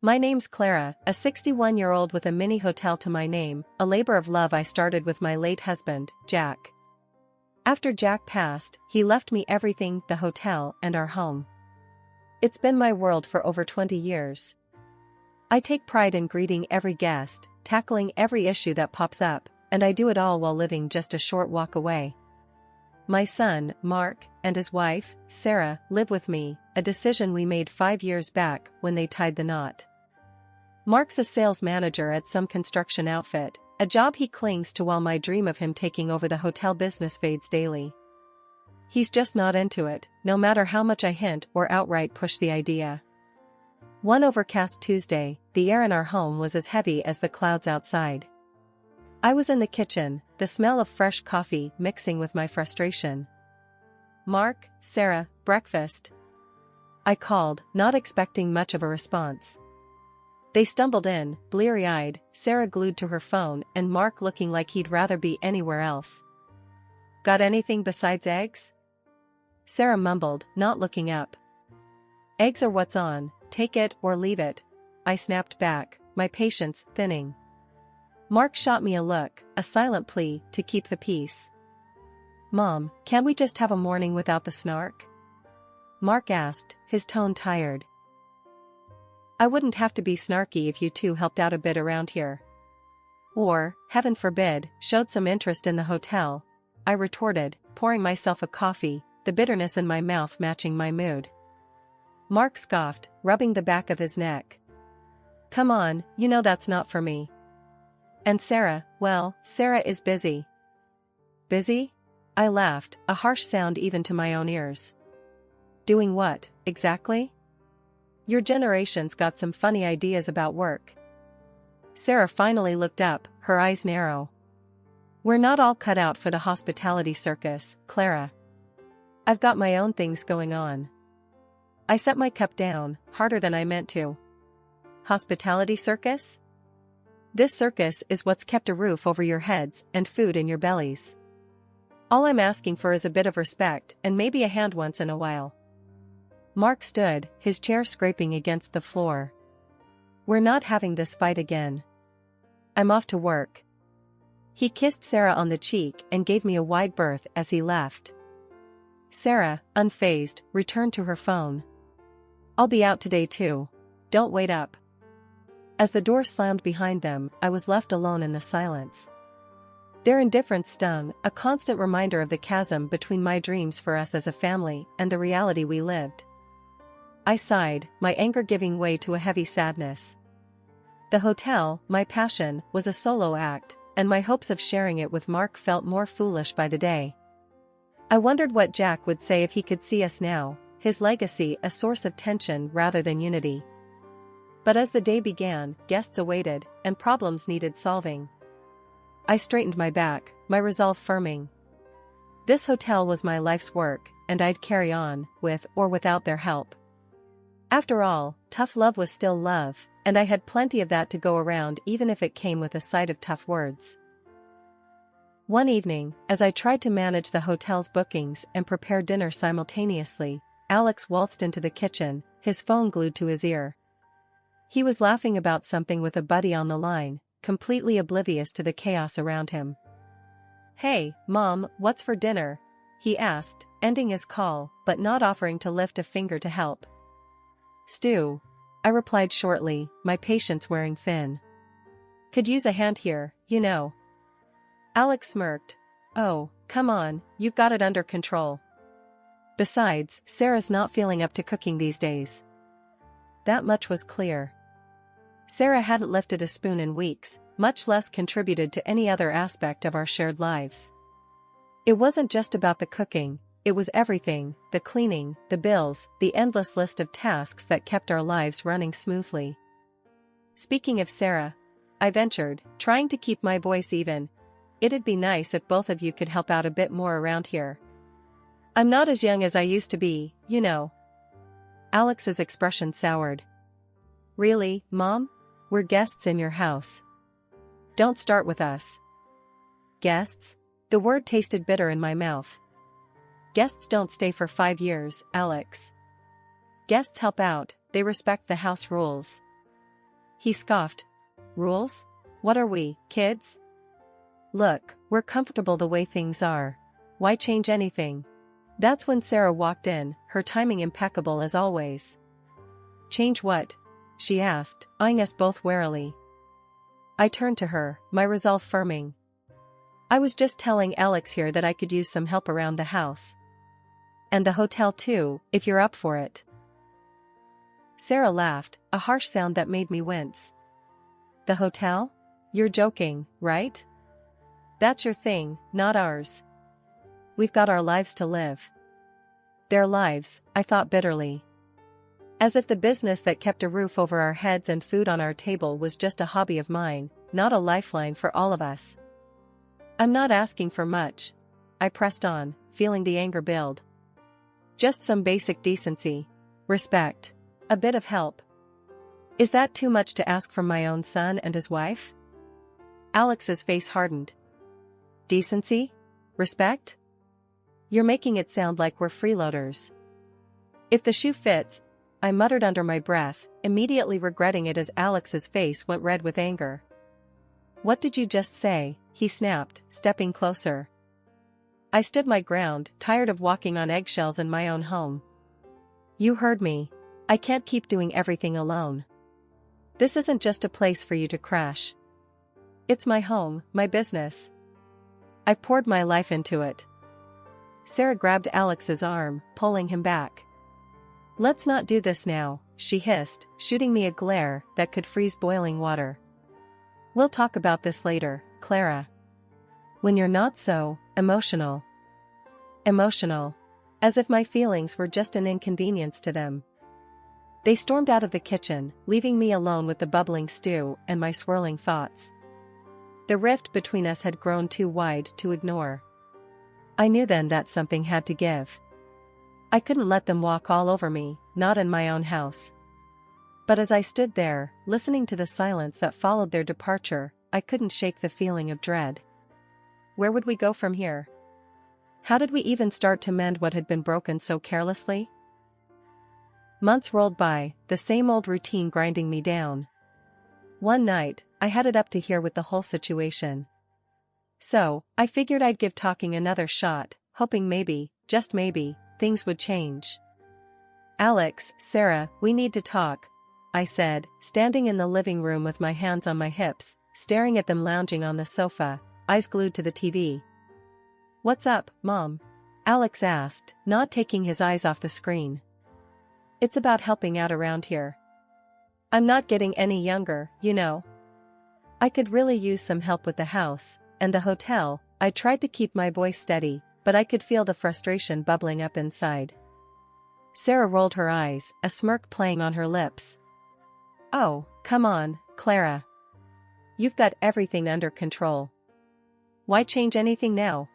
My name's Clara, a 61-year-old with a mini hotel to my name, a labor of love I started with my late husband, Jack. After Jack passed, he left me everything, the hotel and our home. It's been my world for over 20 years. I take pride in greeting every guest, tackling every issue that pops up, and I do it all while living just a short walk away. My son, Mark, and his wife, Sarah, live with me, a decision we made 5 years back when they tied the knot. Mark's a sales manager at some construction outfit, a job he clings to while my dream of him taking over the hotel business fades daily. He's just not into it, no matter how much I hint or outright push the idea. One overcast Tuesday, the air in our home was as heavy as the clouds outside. I was in the kitchen, the smell of fresh coffee mixing with my frustration. "Mark, Sarah, breakfast," I called, not expecting much of a response. They stumbled in, bleary-eyed, Sarah glued to her phone and Mark looking like he'd rather be anywhere else. "Got anything besides eggs?" Sarah mumbled, not looking up. "Eggs are what's on, take it or leave it," I snapped back, my patience thinning. Mark shot me a look, a silent plea to keep the peace. "Mom, can't we just have a morning without the snark?" Mark asked, his tone tired. "I wouldn't have to be snarky if you two helped out a bit around here. Or, heaven forbid, showed some interest in the hotel," I retorted, pouring myself a coffee, the bitterness in my mouth matching my mood. Mark scoffed, rubbing the back of his neck. "Come on, you know that's not for me. And Sarah, well, Sarah is busy." "Busy?" I laughed, a harsh sound even to my own ears. "Doing what, exactly? Your generation's got some funny ideas about work." Sarah finally looked up, her eyes narrow. "We're not all cut out for the hospitality circus, Clara. I've got my own things going on." I set my cup down, harder than I meant to. "Hospitality circus? This circus is what's kept a roof over your heads and food in your bellies. All I'm asking for is a bit of respect and maybe a hand once in a while." Mark stood, his chair scraping against the floor. "We're not having this fight again. I'm off to work." He kissed Sarah on the cheek and gave me a wide berth as he left. Sarah, unfazed, returned to her phone. "I'll be out today too. Don't wait up." As the door slammed behind them, I was left alone in the silence. Their indifference stung, a constant reminder of the chasm between my dreams for us as a family and the reality we lived. I sighed, my anger giving way to a heavy sadness. The hotel, my passion, was a solo act, and my hopes of sharing it with Mark felt more foolish by the day. I wondered what Jack would say if he could see us now, his legacy a source of tension rather than unity. But as the day began, guests awaited, and problems needed solving. I straightened my back, my resolve firming. This hotel was my life's work, and I'd carry on, with or without their help. After all, tough love was still love, and I had plenty of that to go around even if it came with a side of tough words. One evening, as I tried to manage the hotel's bookings and prepare dinner simultaneously, Alex waltzed into the kitchen, his phone glued to his ear. He was laughing about something with a buddy on the line, completely oblivious to the chaos around him. "Hey, Mom, what's for dinner?" he asked, ending his call, but not offering to lift a finger to help. "Stew," I replied shortly, my patience wearing thin. "Could use a hand here, you know." Alex smirked. "Oh, come on, you've got it under control. Besides, Sarah's not feeling up to cooking these days." That much was clear. Sarah hadn't lifted a spoon in weeks, much less contributed to any other aspect of our shared lives. It wasn't just about the cooking, it was everything, the cleaning, the bills, the endless list of tasks that kept our lives running smoothly. "Speaking of Sarah," I ventured, trying to keep my voice even, "it'd be nice if both of you could help out a bit more around here. I'm not as young as I used to be, you know." Alex's expression soured. "Really, Mom? We're guests in your house. Don't start with us." "Guests?" The word tasted bitter in my mouth. "Guests don't stay for 5 years, Alex. Guests help out, they respect the house rules. He scoffed. Rules? What are we, kids? Look, we're comfortable the way things are. Why change anything? That's when Sarah walked in, her timing impeccable as always. Change what? She asked, eyeing us both warily. I turned to her, my resolve firming. I was just telling Alex here that I could use some help around the house. And the hotel too, if you're up for it. Sarah laughed, a harsh sound that made me wince. The hotel? You're joking, right? That's your thing, not ours. We've got our lives to live. Their lives, I thought bitterly. As if the business that kept a roof over our heads and food on our table was just a hobby of mine, not a lifeline for all of us. I'm not asking for much. I pressed on, feeling the anger build. Just some basic decency. Respect. A bit of help. Is that too much to ask from my own son and his wife? Alex's face hardened. Decency? Respect? You're making it sound like we're freeloaders. If the shoe fits, I muttered under my breath, immediately regretting it as Alex's face went red with anger. What did you just say? He snapped, stepping closer. I stood my ground, tired of walking on eggshells in my own home. You heard me. I can't keep doing everything alone. This isn't just a place for you to crash. It's my home, my business. I poured my life into it. Sarah grabbed Alex's arm, pulling him back. Let's not do this now, she hissed, shooting me a glare that could freeze boiling water. We'll talk about this later, Clara. When you're not so emotional. Emotional. As if my feelings were just an inconvenience to them. They stormed out of the kitchen, leaving me alone with the bubbling stew and my swirling thoughts. The rift between us had grown too wide to ignore. I knew then that something had to give. I couldn't let them walk all over me, not in my own house. But as I stood there, listening to the silence that followed their departure, I couldn't shake the feeling of dread. Where would we go from here? How did we even start to mend what had been broken so carelessly? Months rolled by, the same old routine grinding me down. One night, I had it up to here with the whole situation. So, I figured I'd give talking another shot, hoping maybe, just maybe, things would change. Alex, Sarah, we need to talk, I said, standing in the living room with my hands on my hips, staring at them lounging on the sofa, eyes glued to the TV. What's up, Mom? Alex asked, not taking his eyes off the screen. It's about helping out around here. I'm not getting any younger, you know. I could really use some help with the house, and the hotel. I tried to keep my voice steady, but I could feel the frustration bubbling up inside. Sarah rolled her eyes, a smirk playing on her lips. Oh, come on, Clara. You've got everything under control. Why change anything now?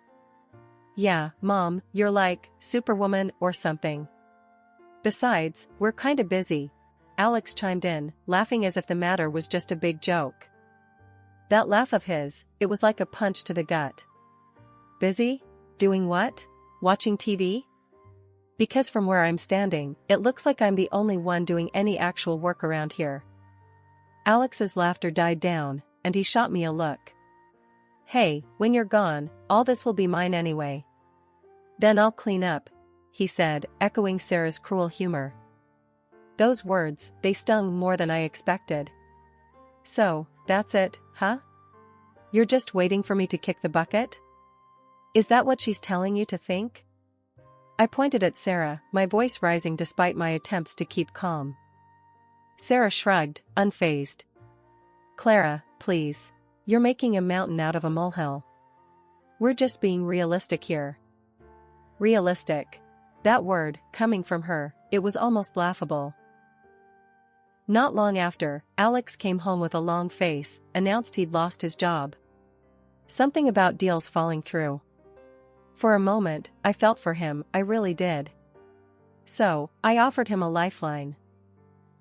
Yeah, Mom, you're like Superwoman or something. Besides, we're kinda busy. Alex chimed in, laughing as if the matter was just a big joke. That laugh of his, it was like a punch to the gut. Busy? Doing what? Watching TV? Because from where I'm standing, it looks like I'm the only one doing any actual work around here. Alex's laughter died down, and he shot me a look. Hey, when you're gone, all this will be mine anyway. Then I'll clean up, he said, echoing Sarah's cruel humor. Those words, they stung more than I expected. So, that's it, huh? You're just waiting for me to kick the bucket? Is that what she's telling you to think? I pointed at Sarah, my voice rising despite my attempts to keep calm. Sarah shrugged, unfazed. Clara, please. You're making a mountain out of a molehill. We're just being realistic here. Realistic. That word, coming from her, it was almost laughable. Not long after, Alex came home with a long face, announced he'd lost his job. Something about deals falling through. For a moment, I felt for him, I really did. So, I offered him a lifeline.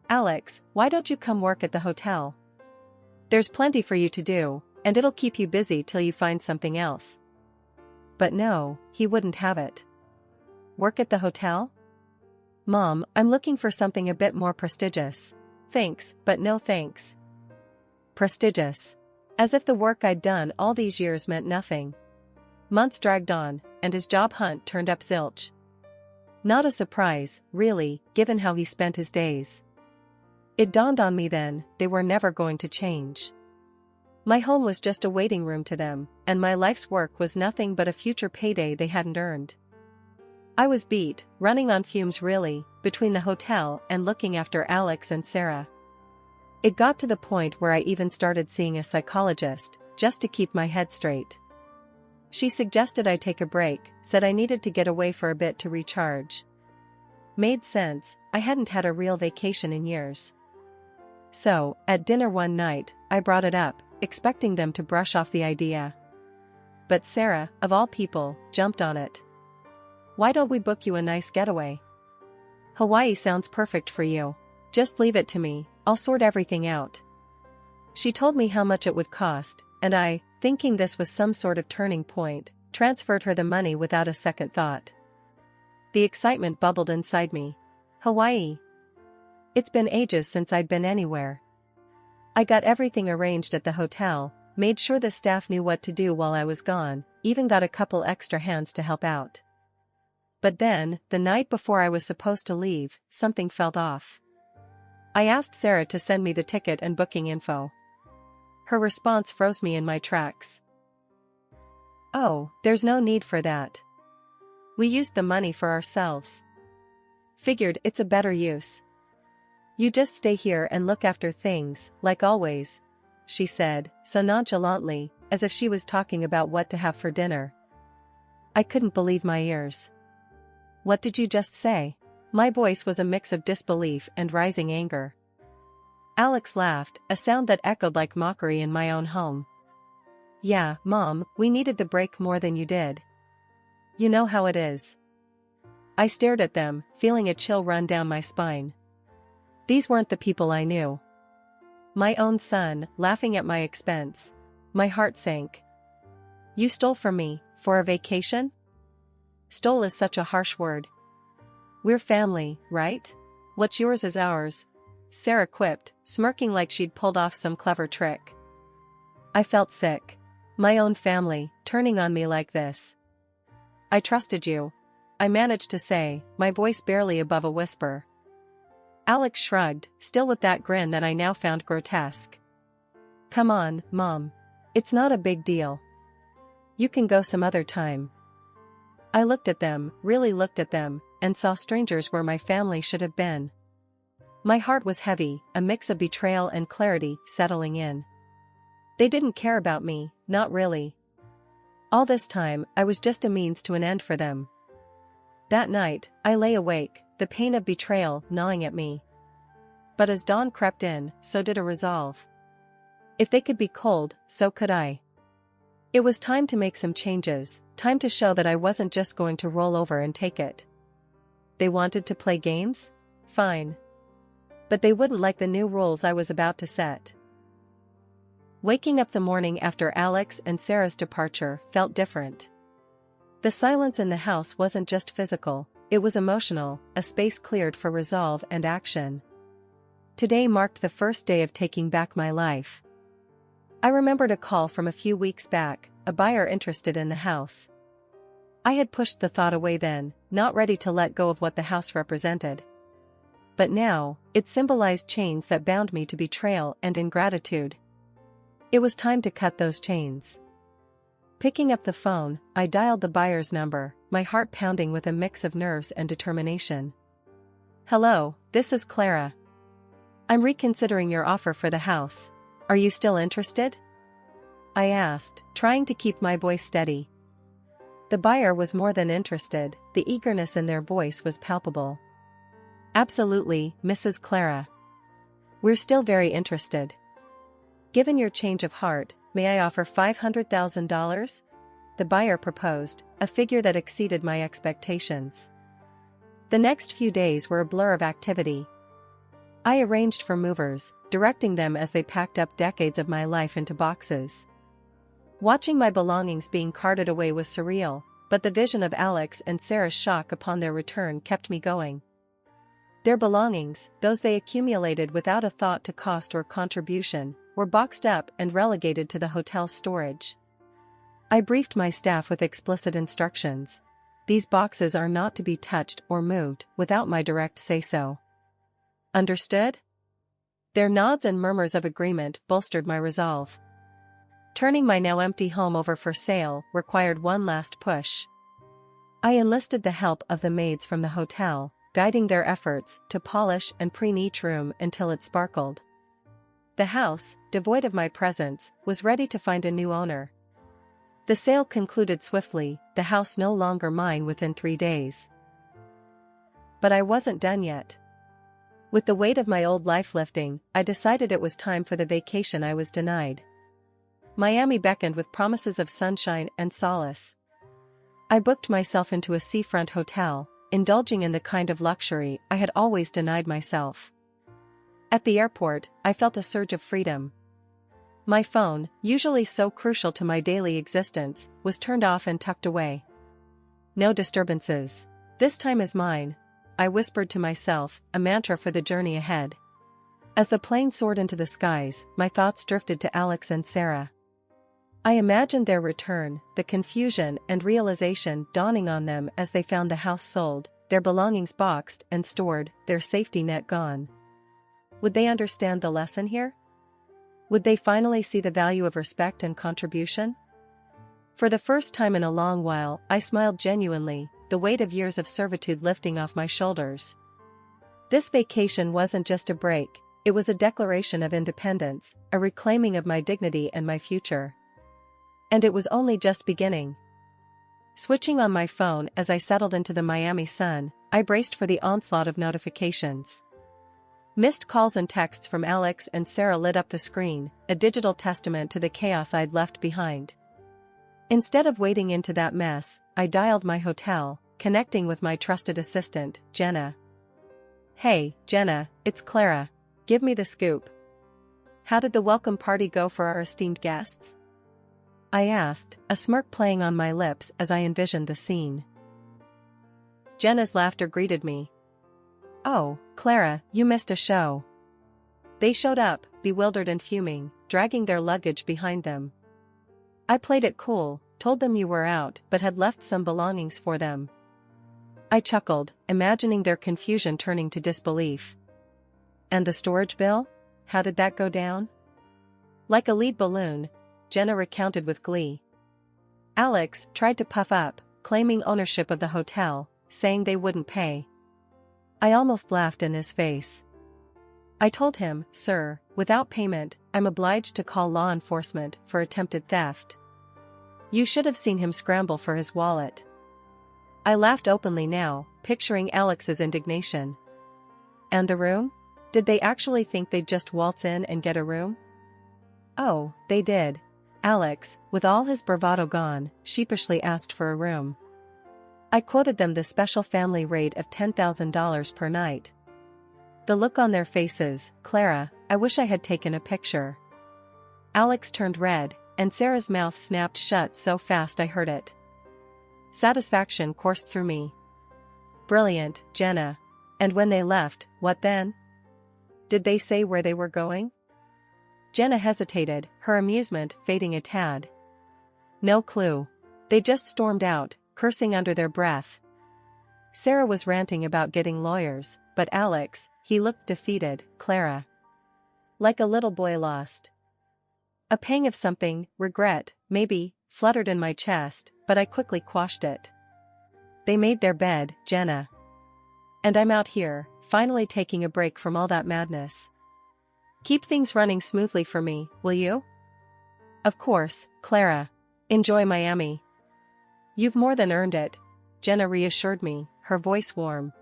Alex, why don't you come work at the hotel? There's plenty for you to do, and it'll keep you busy till you find something else. But no, he wouldn't have it. Work at the hotel? Mom, I'm looking for something a bit more prestigious. Thanks, but no thanks. prestigious. As if the work I'd done all these years meant nothing. Months dragged on, and his job hunt turned up zilch. Not a surprise, really, given how he spent his days. It dawned on me then, they were never going to change. My home was just a waiting room to them, and my life's work was nothing but a future payday they hadn't earned. I was beat, running on fumes really, between the hotel and looking after Alex and Sarah. It got to the point where I even started seeing a psychologist, just to keep my head straight. She suggested I take a break, said I needed to get away for a bit to recharge. Made sense, I hadn't had a real vacation in years. So, at dinner one night, I brought it up, expecting them to brush off the idea. But Sarah, of all people, jumped on it. "Why don't we book you a nice getaway? Hawaii sounds perfect for you. Just leave it to me, I'll sort everything out." She told me how much it would cost, and I, thinking this was some sort of turning point, transferred her the money without a second thought. The excitement bubbled inside me. Hawaii. It's been ages since I'd been anywhere. I got everything arranged at the hotel, made sure the staff knew what to do while I was gone, even got a couple extra hands to help out. But then, the night before I was supposed to leave, something felt off. I asked Sarah to send me the ticket and booking info. Her response froze me in my tracks. "Oh, there's no need for that. We used the money for ourselves. Figured it's a better use. You just stay here and look after things, like always," she said, so nonchalantly, as if she was talking about what to have for dinner. I couldn't believe my ears. "What did you just say?" My voice was a mix of disbelief and rising anger. Alex laughed, a sound that echoed like mockery in my own home. "Yeah, Mom, we needed the break more than you did. You know how it is." I stared at them, feeling a chill run down my spine. These weren't the people I knew. My own son, laughing at my expense. My heart sank. "You stole from me, for a vacation?" Stole is such a harsh word. "We're family, right? What's yours is ours," Sarah quipped, smirking like she'd pulled off some clever trick. I felt sick. My own family, turning on me like this. "I trusted you," I managed to say, my voice barely above a whisper. Alex shrugged, still with that grin that I now found grotesque. "Come on, Mom. It's not a big deal. You can go some other time." I looked at them, really looked at them, and saw strangers where my family should have been. My heart was heavy, a mix of betrayal and clarity settling in. They didn't care about me, not really. All this time, I was just a means to an end for them. That night, I lay awake, the pain of betrayal gnawing at me. But as dawn crept in, so did a resolve. If they could be cold, so could I. It was time to make some changes, time to show that I wasn't just going to roll over and take it. They wanted to play games? Fine. But they wouldn't like the new rules I was about to set. Waking up the morning after Alex and Sarah's departure felt different. The silence in the house wasn't just physical, it was emotional, a space cleared for resolve and action. Today marked the first day of taking back my life. I remembered a call from a few weeks back, a buyer interested in the house. I had pushed the thought away then, not ready to let go of what the house represented. But now, it symbolized chains that bound me to betrayal and ingratitude. It was time to cut those chains. Picking up the phone, I dialed the buyer's number, my heart pounding with a mix of nerves and determination. "Hello, this is Clara. I'm reconsidering your offer for the house. Are you still interested?" I asked, trying to keep my voice steady. The buyer was more than interested, the eagerness in their voice was palpable. "Absolutely, Mrs. Clara. We're still very interested. Given your change of heart, may I offer $500,000? The buyer proposed, a figure that exceeded my expectations. The next few days were a blur of activity. I arranged for movers, directing them as they packed up decades of my life into boxes. Watching my belongings being carted away was surreal, but the vision of Alex and Sarah's shock upon their return kept me going. Their belongings, those they accumulated without a thought to cost or contribution, were boxed up and relegated to the hotel's storage. I briefed my staff with explicit instructions. These boxes are not to be touched or moved without my direct say-so. Understood? Their nods and murmurs of agreement bolstered my resolve. Turning my now empty home over for sale required one last push. I enlisted the help of the maids from the hotel, guiding their efforts to polish and preen each room until it sparkled. The house, devoid of my presence, was ready to find a new owner. The sale concluded swiftly, the house no longer mine within 3 days. But I wasn't done yet. With the weight of my old life lifting, I decided it was time for the vacation I was denied. Miami beckoned with promises of sunshine and solace. I booked myself into a seafront hotel, indulging in the kind of luxury I had always denied myself. At the airport, I felt a surge of freedom. My phone, usually so crucial to my daily existence, was turned off and tucked away. No disturbances. This time is mine, I whispered to myself, a mantra for the journey ahead. As the plane soared into the skies, my thoughts drifted to Alex and Sarah. I imagined their return, the confusion and realization dawning on them as they found the house sold, their belongings boxed and stored, their safety net gone. Would they understand the lesson here? Would they finally see the value of respect and contribution? For the first time in a long while, I smiled genuinely, the weight of years of servitude lifting off my shoulders. This vacation wasn't just a break, it was a declaration of independence, a reclaiming of my dignity and my future. And it was only just beginning. Switching on my phone as I settled into the Miami sun, I braced for the onslaught of notifications. Missed calls and texts from Alex and Sarah lit up the screen, a digital testament to the chaos I'd left behind. Instead of wading into that mess, I dialed my hotel, connecting with my trusted assistant, Jenna. "Hey, Jenna, it's Clara. Give me the scoop. How did the welcome party go for our esteemed guests?" I asked, a smirk playing on my lips as I envisioned the scene. Jenna's laughter greeted me. "Oh, Clara, you missed a show." They showed up, bewildered and fuming, dragging their luggage behind them. I played it cool, told them you were out but had left some belongings for them. I chuckled, imagining their confusion turning to disbelief. "And the storage bill? How did that go down?" Like a lead balloon, Jenna recounted with glee. Alex tried to puff up, claiming ownership of the hotel, saying they wouldn't pay. I almost laughed in his face. I told him, "Sir, without payment, I'm obliged to call law enforcement for attempted theft." You should have seen him scramble for his wallet. I laughed openly now, picturing Alex's indignation. And the room? Did they actually think they'd just waltz in and get a room? Oh, they did. Alex, with all his bravado gone, sheepishly asked for a room. I quoted them the special family rate of $10,000 per night. The look on their faces, Clara, I wish I had taken a picture. Alex turned red, and Sarah's mouth snapped shut so fast I heard it. Satisfaction coursed through me. Brilliant, Jenna. And when they left, what then? Did they say where they were going? Jenna hesitated, her amusement fading a tad. No clue. They just stormed out, cursing under their breath. Sarah was ranting about getting lawyers, but Alex, he looked defeated, Clara. Like a little boy lost. A pang of something, regret, maybe, fluttered in my chest, but I quickly quashed it. They made their bed, Jenna. And I'm out here, finally taking a break from all that madness. Keep things running smoothly for me, will you? Of course, Clara. Enjoy Miami. You've more than earned it, Jenna reassured me, her voice warm.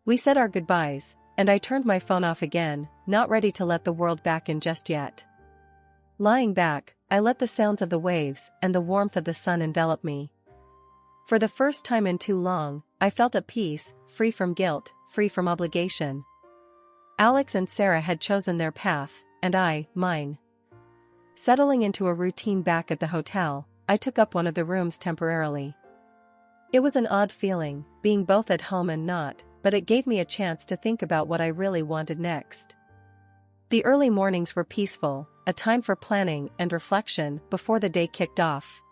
We said our goodbyes, and I turned my phone off again, not ready to let the world back in just yet. Lying back, I let the sounds of the waves and the warmth of the sun envelop me. For the first time in too long, I felt at peace, free from guilt, free from obligation. Alex and Sarah had chosen their path, and I, mine. Settling into a routine back at the hotel, I took up one of the rooms temporarily. It was an odd feeling, being both at home and not, but it gave me a chance to think about what I really wanted next. The early mornings were peaceful, a time for planning and reflection before the day kicked off.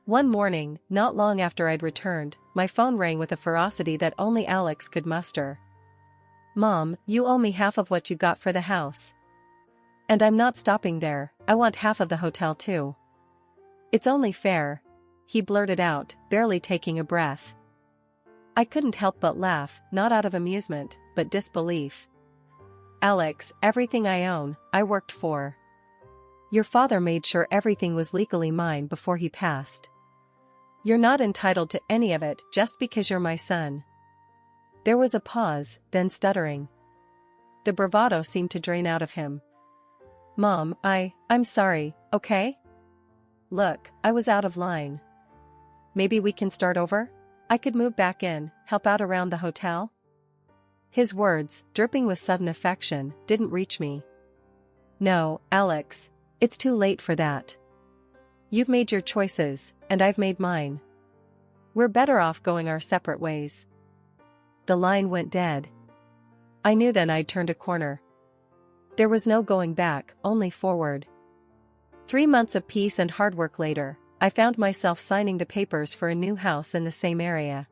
One morning, not long after I'd returned, my phone rang with a ferocity that only Alex could muster. "Mom, you owe me half of what you got for the house. And I'm not stopping there, I want half of the hotel too." "It's only fair," he blurted out, barely taking a breath. I couldn't help but laugh, not out of amusement, but disbelief. "Alex, everything I own, I worked for. Your father made sure everything was legally mine before he passed. You're not entitled to any of it just because you're my son." There was a pause, then stuttering. The bravado seemed to drain out of him. "Mom, I'm sorry, okay? Look, I was out of line. Maybe we can start over? I could move back in, help out around the hotel?" His words, dripping with sudden affection, didn't reach me. "No, Alex. It's too late for that. You've made your choices, and I've made mine. We're better off going our separate ways." The line went dead. I knew then I'd turned a corner. There was no going back, only forward. 3 months of peace and hard work later, I found myself signing the papers for a new house in the same area.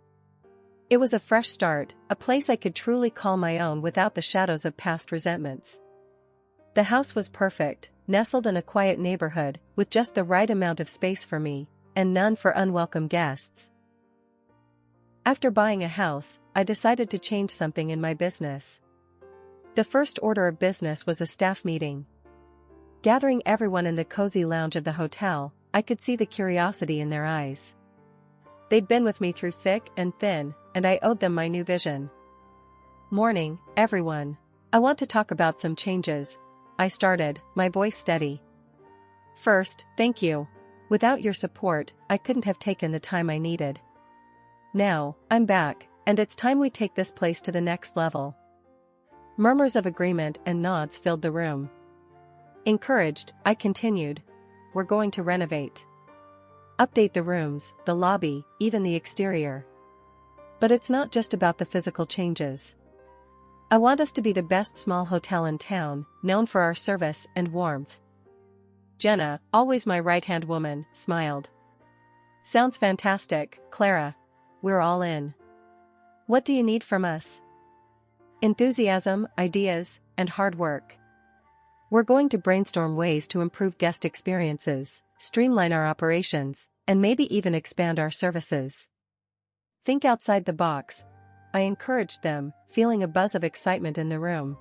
It was a fresh start, a place I could truly call my own without the shadows of past resentments. The house was perfect, nestled in a quiet neighborhood, with just the right amount of space for me, and none for unwelcome guests. After buying a house, I decided to change something in my business. The first order of business was a staff meeting. Gathering everyone in the cozy lounge of the hotel, I could see the curiosity in their eyes. They'd been with me through thick and thin, and I owed them my new vision. "Morning, everyone. I want to talk about some changes," I started, my voice steady. "First, thank you. Without your support, I couldn't have taken the time I needed. Now, I'm back, and it's time we take this place to the next level." Murmurs of agreement and nods filled the room. Encouraged, I continued. "We're going to renovate. Update the rooms, the lobby, even the exterior. But it's not just about the physical changes. I want us to be the best small hotel in town, known for our service and warmth." Jenna, always my right-hand woman, smiled. "Sounds fantastic, Clara. We're all in. What do you need from us?" "Enthusiasm, ideas, and hard work. We're going to brainstorm ways to improve guest experiences, streamline our operations, and maybe even expand our services. Think outside the box," I encouraged them, feeling a buzz of excitement in the room.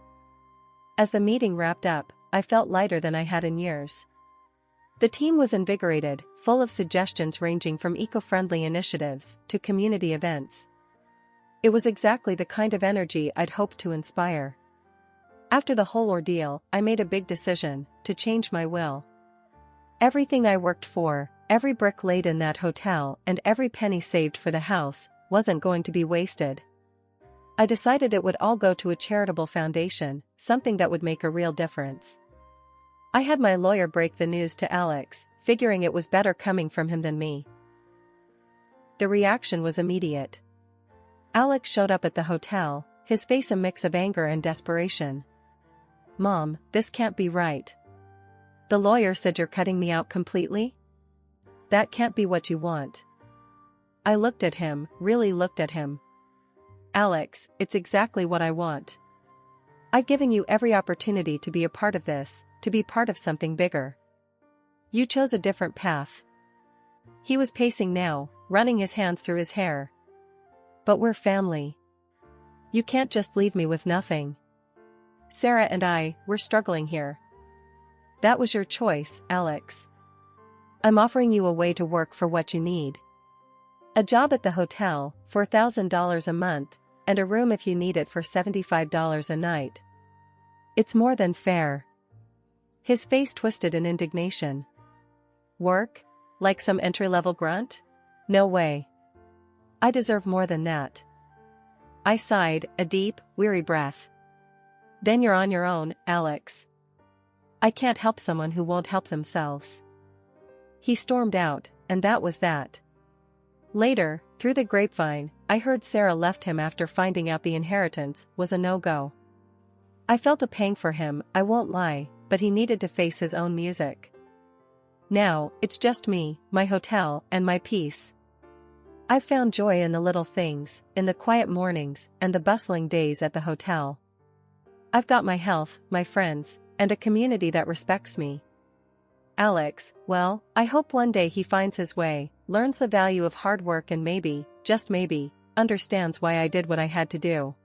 As the meeting wrapped up, I felt lighter than I had in years. The team was invigorated, full of suggestions ranging from eco-friendly initiatives to community events. It was exactly the kind of energy I'd hoped to inspire. After the whole ordeal, I made a big decision: to change my will. Everything I worked for, every brick laid in that hotel, and every penny saved for the house, wasn't going to be wasted. I decided it would all go to a charitable foundation, something that would make a real difference. I had my lawyer break the news to Alex, figuring it was better coming from him than me. The reaction was immediate. Alex showed up at the hotel, his face a mix of anger and desperation. "Mom, this can't be right. The lawyer said you're cutting me out completely? That can't be what you want." I looked at him, really looked at him. "Alex, it's exactly what I want. I've given you every opportunity to be a part of this, to be part of something bigger. You chose a different path." He was pacing now, running his hands through his hair. "But we're family. You can't just leave me with nothing. Sarah and we're struggling here." "That was your choice, Alex. I'm offering you a way to work for what you need. A job at the hotel, $4,000 a month, and a room if you need it for $75 a night. It's more than fair." His face twisted in indignation. "Work? Like some entry-level grunt? No way. I deserve more than that." I sighed, a deep, weary breath. "Then you're on your own, Alex. I can't help someone who won't help themselves." He stormed out, and that was that. Later, through the grapevine, I heard Sarah left him after finding out the inheritance was a no-go. I felt a pang for him, I won't lie, but he needed to face his own music. Now, it's just me, my hotel, and my peace. I've found joy in the little things, in the quiet mornings, and the bustling days at the hotel. I've got my health, my friends, and a community that respects me. Alex, well, I hope one day he finds his way, learns the value of hard work and maybe, just maybe, understands why I did what I had to do.